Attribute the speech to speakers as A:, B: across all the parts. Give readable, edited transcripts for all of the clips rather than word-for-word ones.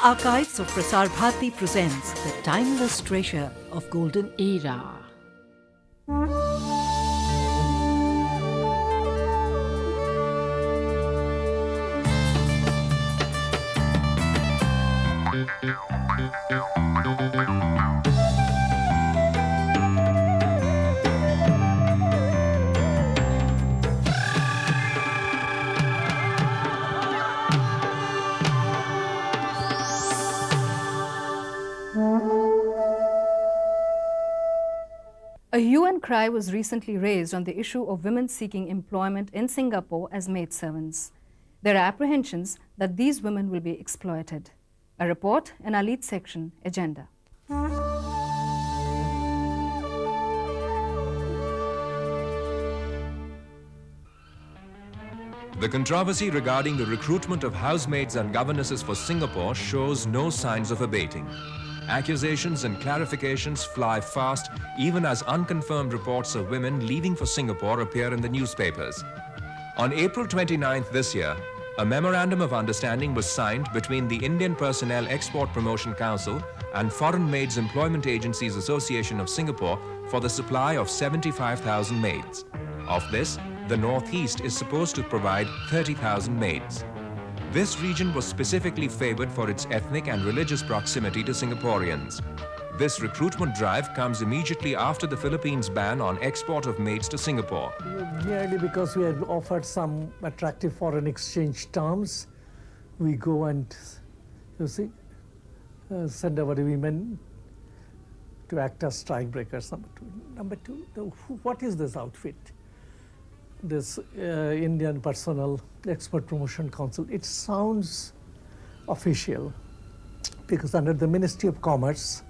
A: Archives of Prasar Bharati presents the timeless treasure of golden era.
B: A hue and cry was recently raised on the issue of women seeking employment in Singapore as maidservants. There are apprehensions that these women will be exploited. A report in our lead section, Agenda.
C: The controversy regarding the recruitment of housemaids and governesses for Singapore shows no signs of abating. Accusations and clarifications fly fast even as unconfirmed reports of women leaving for Singapore appear in the newspapers. On April 29th this year, a memorandum of understanding was signed between the Indian Personnel Export Promotion Council and Foreign Maids Employment Agencies Association of Singapore for the supply of 75,000 maids. Of this, the Northeast is supposed to provide 30,000 maids. This region was specifically favored for its ethnic and religious proximity to Singaporeans. This recruitment drive comes immediately after the Philippines' ban on export of maids to Singapore.
D: Merely because we had offered some attractive foreign exchange terms, we go and, send our women to act as strikebreakers. Number two, what is this outfit? This Indian Personnel Export Promotion Council. It sounds official because under the Ministry of Commerce,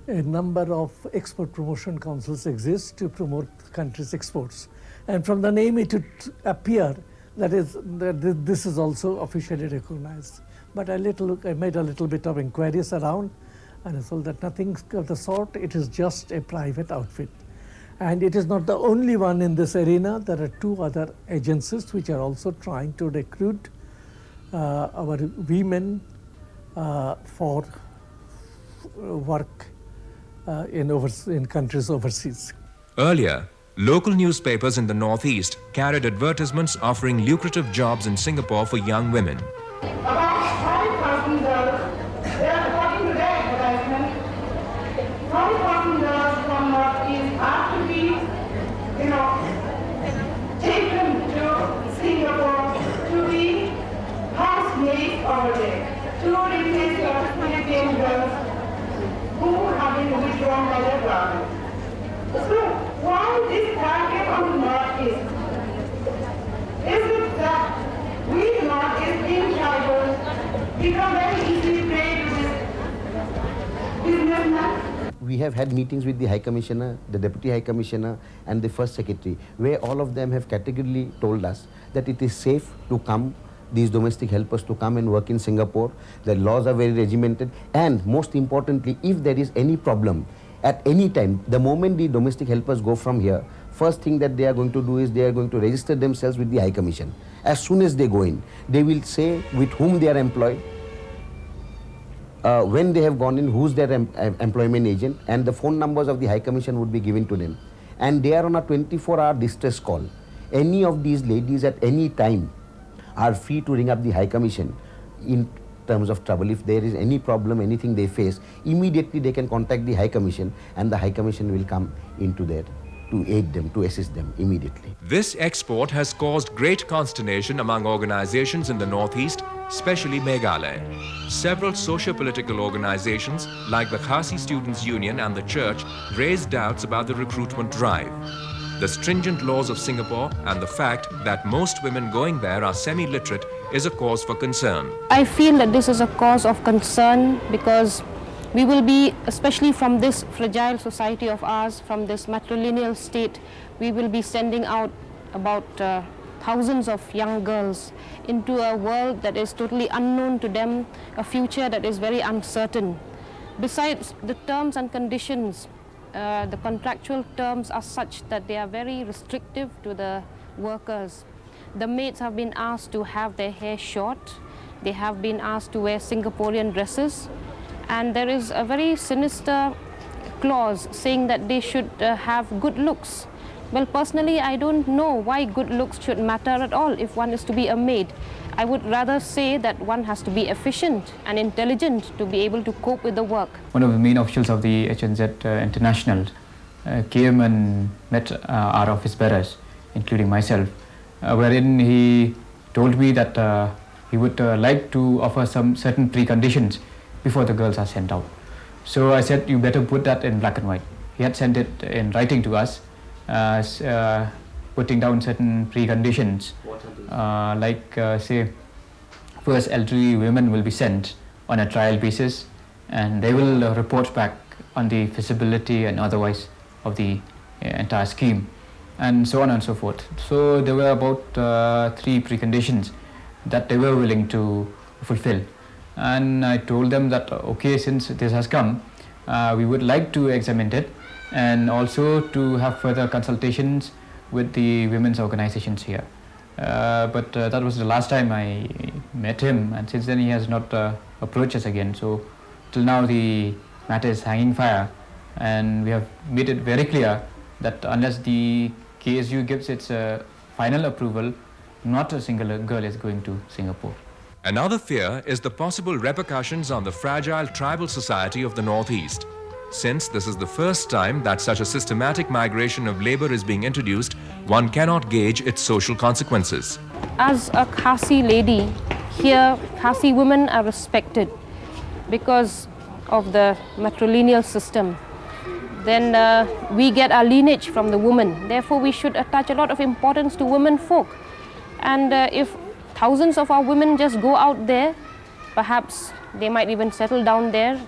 D: a number of export promotion councils exist to promote the country's exports. And from the name it would appear that this is also officially recognized. But I made a little bit of inquiries around and I saw that nothing of the sort. It is just a private outfit. And it is not the only one in this arena. There are two other agencies which are also trying to recruit our women for work in countries overseas.
C: Earlier, local newspapers in the Northeast carried advertisements offering lucrative jobs in Singapore for young women.
E: About 5,000 girls, they are according to their advertisement, 5,000 girls from Northeast are to be, taken to Singapore to be housemaids over there, to replace the Philippine girls who have been withdrawn by their government. So, why this target on the Northeast? Is it that we Northeast being tribal become very easily prey to this businessman?
F: We have had meetings with the High Commissioner, the Deputy High Commissioner and the First Secretary, where all of them have categorically told us that it is safe to come, these domestic helpers to come and work in Singapore. The laws are very regimented, and most importantly, if there is any problem at any time, the moment the domestic helpers go from here, first thing that they are going to do is they are going to register themselves with the High Commission. As soon as they go in, they will say with whom they are employed, when they have gone in, who's their employment agent, and the phone numbers of the High Commission would be given to them. And they are on a 24-hour distress call. Any of these ladies at any time are free to ring up the High Commission in terms of trouble. If there is any problem, anything they face, immediately they can contact the High Commission and the High Commission will come into there to aid them, to assist them immediately.
C: This export has caused great consternation among organizations in the Northeast, especially Meghalaya. Several socio-political organizations like the Khasi Students' Union and the Church raised doubts about the recruitment drive. The stringent laws of Singapore and the fact that most women going there are semi-literate is a cause for concern.
G: I feel that this is a cause of concern because we will be, especially from this fragile society of ours, from this matrilineal state, we will be sending out about thousands of young girls into a world that is totally unknown to them, a future that is very uncertain. Besides, the terms and conditions, the contractual terms are such that they are very restrictive to the workers. The maids have been asked to have their hair short, They have been asked to wear Singaporean dresses, and there is a very sinister clause saying that they should have good looks. Well, personally, I don't know why good looks should matter at all if one is to be a maid. I would rather say that one has to be efficient and intelligent to be able to cope with the work.
H: One of the main officials of the HNZ International came and met our office bearers, including myself, wherein he told me that he would like to offer some certain preconditions before the girls are sent out. So I said, you better put that in black and white. He had sent it in writing to us, putting down certain preconditions, say, first elderly women will be sent on a trial basis, and they will report back on the feasibility and otherwise of the entire scheme, and so on and so forth. So there were about 3 preconditions that they were willing to fulfill, and I told them that okay, since this has come, we would like to examine it and also to have further consultations with the women's organizations here. But that was the last time I met him, and since then he has not approached us again. So till now the matter is hanging fire, and we have made it very clear that unless the KSU gives its final approval, not a single girl is going to Singapore.
C: Another fear is the possible repercussions on the fragile tribal society of the Northeast. Since this is the first time that such a systematic migration of labor is being introduced, one cannot gauge its social consequences.
G: As a Khasi lady, here Khasi women are respected because of the matrilineal system. Then we get our lineage from the woman. Therefore, we should attach a lot of importance to women folk. And if thousands of our women just go out there, perhaps they might even settle down there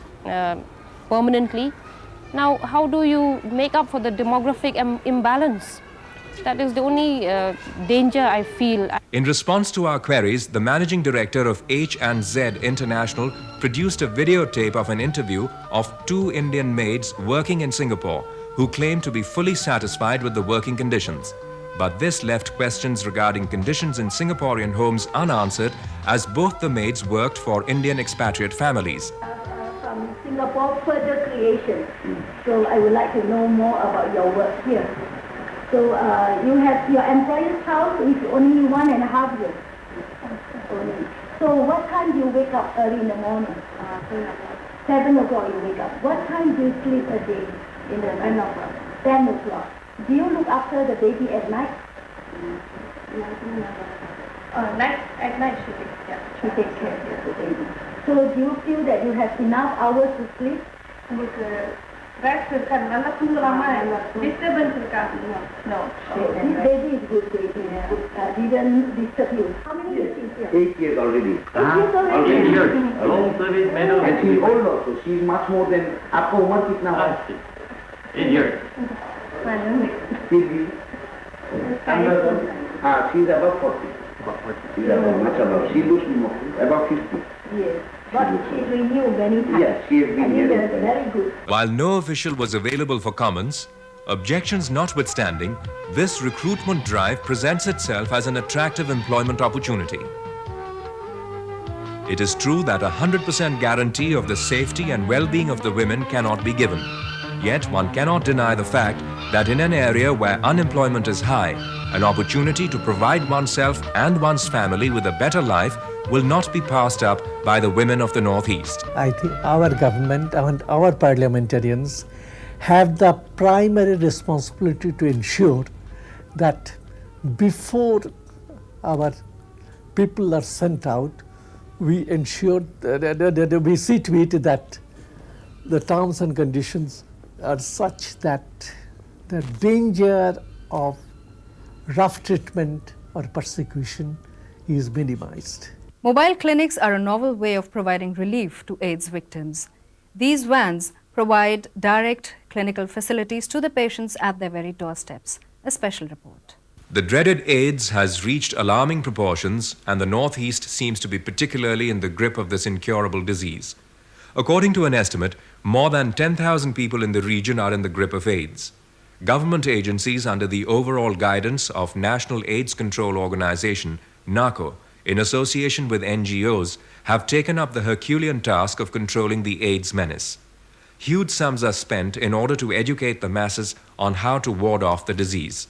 G: permanently. Now, how do you make up for the demographic imbalance? That is the only danger I feel.
C: In response to our queries, the managing director of H&Z International produced a videotape of an interview of 2 Indian maids working in Singapore who claimed to be fully satisfied with the working conditions. But this left questions regarding conditions in Singaporean homes unanswered, as both the maids worked for Indian expatriate families.
I: From Singapore Further Creation. So I would like to know more about your work here. So you have your employer's house is only 1.5 years. So what time do you wake up early in the morning? 7 o'clock you wake up. What time do you sleep a day? In the 10 o'clock. 10 o'clock. Do you look after the baby at night?
J: At night she
I: takes care of the baby. So do you feel that you have enough hours to sleep?
J: Rest நல்லா தூங்கலாமா disturbance இருக்காது?
I: No. This baby is good baby. Didn't disturb you. How many years is here?
F: 8 years already.
I: 8 years already?
F: 8 years. Long service medal. And she is old also. She is much more than आपको उम्र कितना है? 8 years. She is above 40. She is above, much above. She looks above 50.
I: Yes. But she renewed many times.
F: Yes, she has been here.
I: Very good.
C: While no official was available for comments, objections notwithstanding, this recruitment drive presents itself as an attractive employment opportunity. It is true that a 100% guarantee of the safety and well-being of the women cannot be given. Yet one cannot deny the fact that in an area where unemployment is high, an opportunity to provide oneself and one's family with a better life will not be passed up by the women of the Northeast.
D: I think our government and our parliamentarians have the primary responsibility to ensure that before our people are sent out, we ensure that we see to it that the terms and conditions are such that the danger of rough treatment or persecution is minimized.
B: Mobile clinics are a novel way of providing relief to AIDS victims. These vans provide direct clinical facilities to the patients at their very doorsteps. A special report.
C: The dreaded AIDS has reached alarming proportions, and the Northeast seems to be particularly in the grip of this incurable disease. According to an estimate, more than 10,000 people in the region are in the grip of AIDS. Government agencies under the overall guidance of National AIDS Control Organization, NACO, in association with NGOs, have taken up the Herculean task of controlling the AIDS menace. Huge sums are spent in order to educate the masses on how to ward off the disease.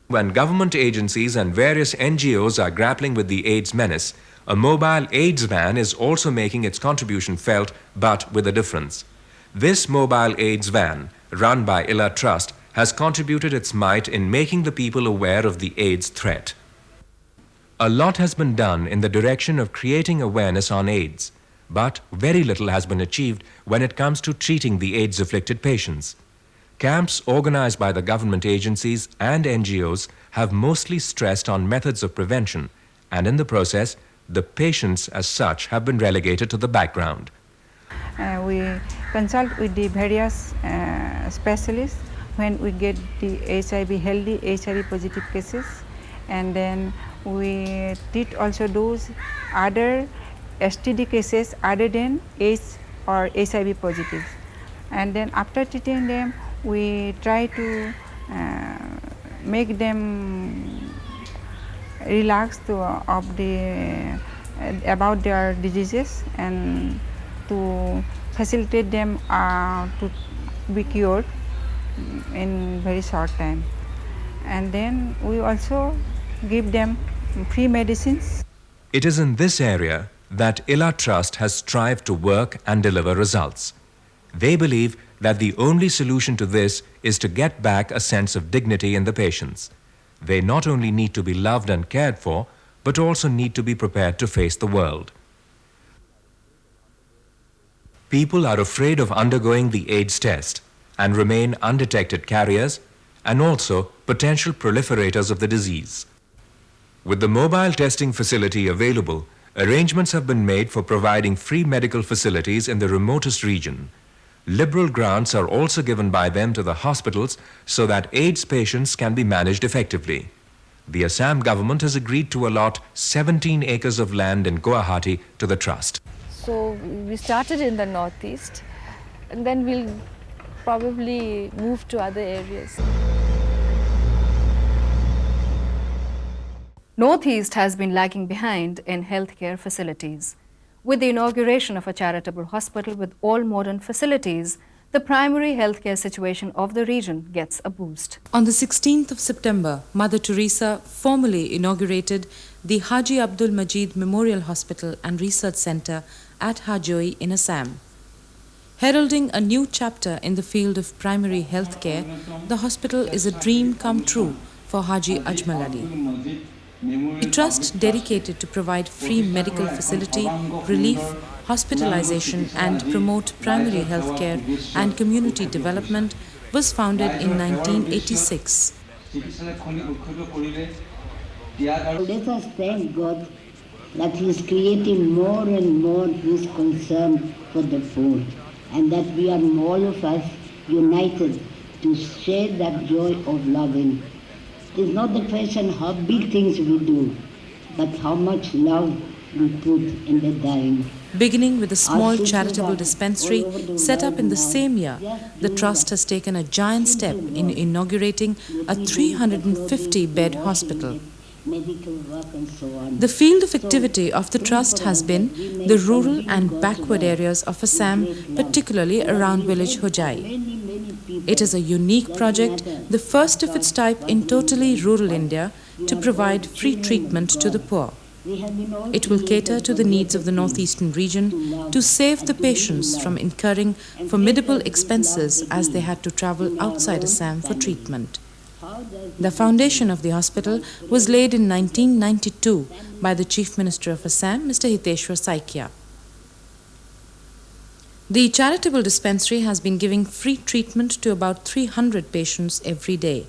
C: When government agencies and various NGOs are grappling with the AIDS menace, a mobile AIDS van is also making its contribution felt, but with a difference. This mobile AIDS van, run by ILA Trust, has contributed its might in making the people aware of the AIDS threat. A lot has been done in the direction of creating awareness on AIDS, but very little has been achieved when it comes to treating the AIDS-afflicted patients. Camps organized by the government agencies and NGOs have mostly stressed on methods of prevention, and in the process, the patients as such have been relegated to the background.
K: We consult with the various specialists when we get the HIV positive cases, and then we treat also those other STD cases other than AIDS or HIV positive. And then after treating them, we try to make them relax about their diseases and to facilitate them to be cured in very short time. And then we also give them free medicines.
C: It is in this area that ILA Trust has strived to work and deliver results. They believe that the only solution to this is to get back a sense of dignity in the patients. They not only need to be loved and cared for, but also need to be prepared to face the world. People are afraid of undergoing the AIDS test and remain undetected carriers and also potential proliferators of the disease. With the mobile testing facility available, arrangements have been made for providing free medical facilities in the remotest region. Liberal grants are also given by them to the hospitals so that AIDS patients can be managed effectively. The Assam government has agreed to allot 17 acres of land in Guwahati to the trust.
L: So we started in the northeast, and then we'll probably move to other areas.
B: Northeast has been lagging behind in healthcare facilities. With the inauguration of a charitable hospital with all modern facilities, the primary healthcare situation of the region gets a boost.
M: On the 16th of September, Mother Teresa formally inaugurated the Haji Abdul Majid Memorial Hospital and Research Center at Hajoi in Assam. Heralding a new chapter in the field of primary healthcare, the hospital is a dream come true for Haji Ajmal Ali. A trust dedicated to provide free medical facility, relief, hospitalization and promote primary healthcare and community development was founded in 1986.
N: Let us thank God that He is creating more and more His concern for the poor, and that we are all of us united to share that joy of loving. It is not the question how big things we do, but how much love we put in the dying.
M: Beginning with a small charitable dispensary set up in the same year, the Trust has taken a giant step in inaugurating a 350-bed hospital. The field of activity of the Trust has been the rural and backward areas of Assam, particularly around village Hojai. It is a unique project, the first of its type in totally rural India, to provide free treatment to the poor. It will cater to the needs of the northeastern region to save the patients from incurring formidable expenses as they had to travel outside Assam for treatment. The foundation of the hospital was laid in 1992 by the Chief Minister of Assam, Mr. Hiteshwar Saikia. The charitable dispensary has been giving free treatment to about 300 patients every day.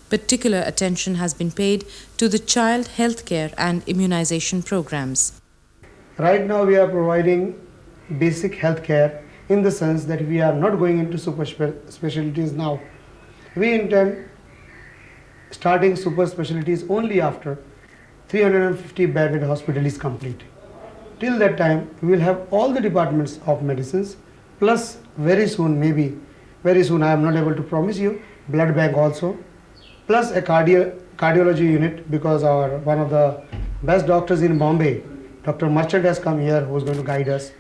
M: Particular attention has been paid to the child health care and immunization programs.
O: Right now we are providing basic health care in the sense that we are not going into super specialties now. We intend starting super specialties only after 350-bedded hospital is complete. Till that time, we will have all the departments of medicines, plus very soon, maybe very soon, I am not able to promise you, blood bank also, plus a cardiology unit because one of the best doctors in Bombay, Dr. Merchant, has come here, who is going to guide us.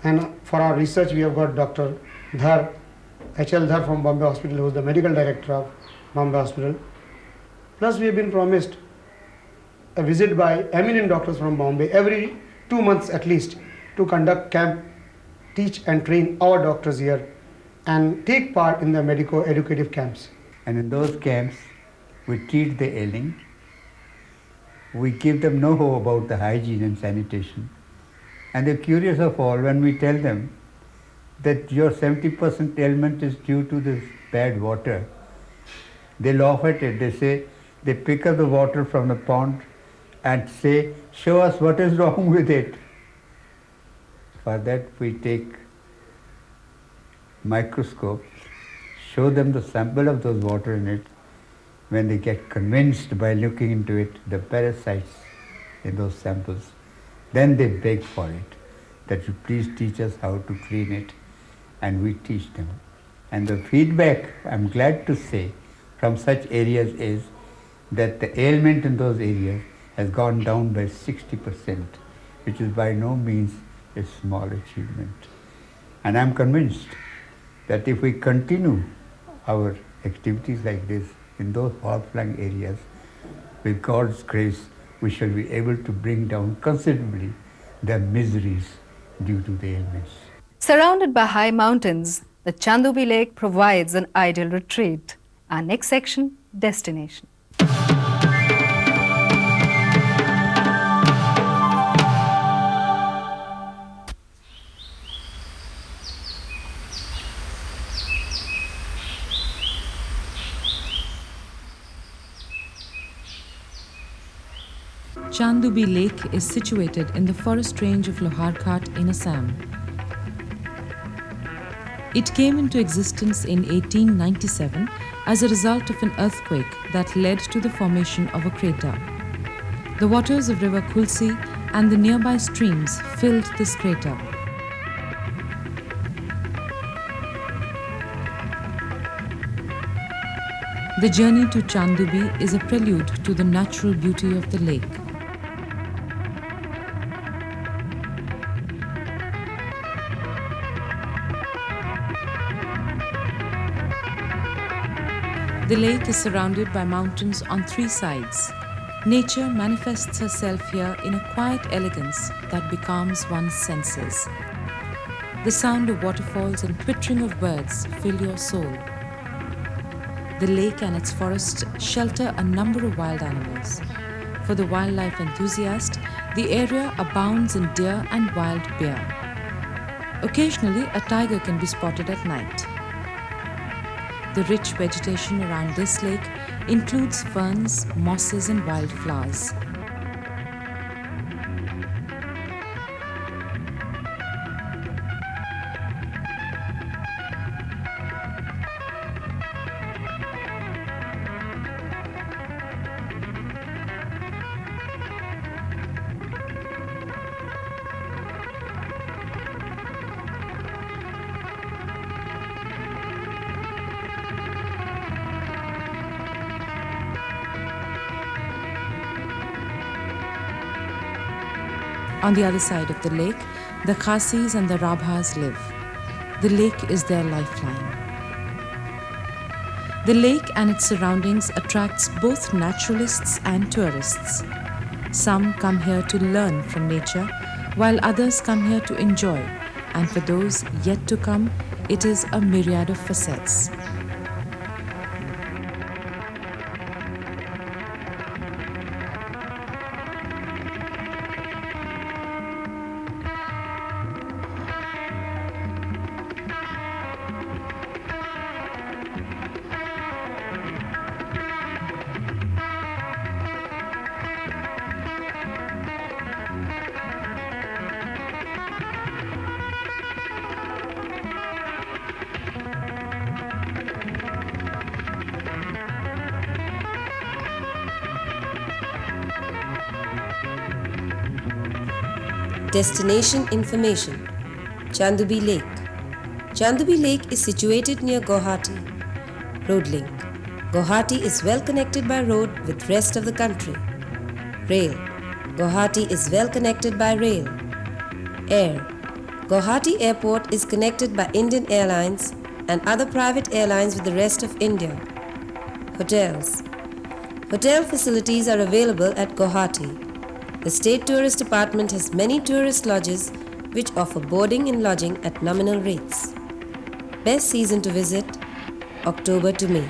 O: And for our research, we have got Dr. Dhar, H.L. Dhar from Bombay Hospital, who is the medical director of Bombay Hospital. Plus, we have been promised a visit by eminent doctors from Bombay every 2 months at least to conduct camp, teach and train our doctors here and take part in the medico-educative camps.
P: And in those camps, we treat the ailing. We give them know-how about the hygiene and sanitation. And they're curious of all when we tell them that your 70% ailment is due to this bad water. They laugh at it. They say, they pick up the water from the pond and say, show us what is wrong with it. For that we take microscopes, show them the sample of those water in it. When they get convinced by looking into it, the parasites in those samples, then they beg for it, that you please teach us how to clean it, and we teach them. And the feedback, I'm glad to say, from such areas is that the ailment in those areas has gone down by 60%, which is by no means a small achievement. And I'm convinced that if we continue our activities like this in those far-flung areas, with God's grace, we shall be able to bring down considerably the miseries due to the ailments.
B: Surrounded by high mountains, the Chandubi Lake provides an ideal retreat. Our next section, destination.
M: Chandubi Lake is situated in the forest range of Loharghat in Assam. It came into existence in 1897 as a result of an earthquake that led to the formation of a crater. The waters of river Kulsi and the nearby streams filled this crater. The journey to Chandubi is a prelude to the natural beauty of the lake. The lake is surrounded by mountains on 3 sides. Nature manifests herself here in a quiet elegance that becomes one's senses. The sound of waterfalls and twittering of birds fill your soul. The lake and its forests shelter a number of wild animals. For the wildlife enthusiast, the area abounds in deer and wild bear. Occasionally, a tiger can be spotted at night. The rich vegetation around this lake includes ferns, mosses, and wildflowers. On the other side of the lake, the Khasis and the Rabhas live. The lake is their lifeline. The lake and its surroundings attracts both naturalists and tourists. Some come here to learn from nature, while others come here to enjoy. And for those yet to come, it is a myriad of facets.
Q: Destination information. Chandubi Lake. Chandubi Lake is situated near Guwahati. Road link. Guwahati is well connected by road with rest of the country. Rail. Guwahati is well connected by rail. Air. Guwahati Airport is connected by Indian Airlines and other private airlines with the rest of India. Hotels. Hotel facilities are available at Guwahati. The State Tourist Department has many tourist lodges which offer boarding and lodging at nominal rates. Best season to visit, October to May.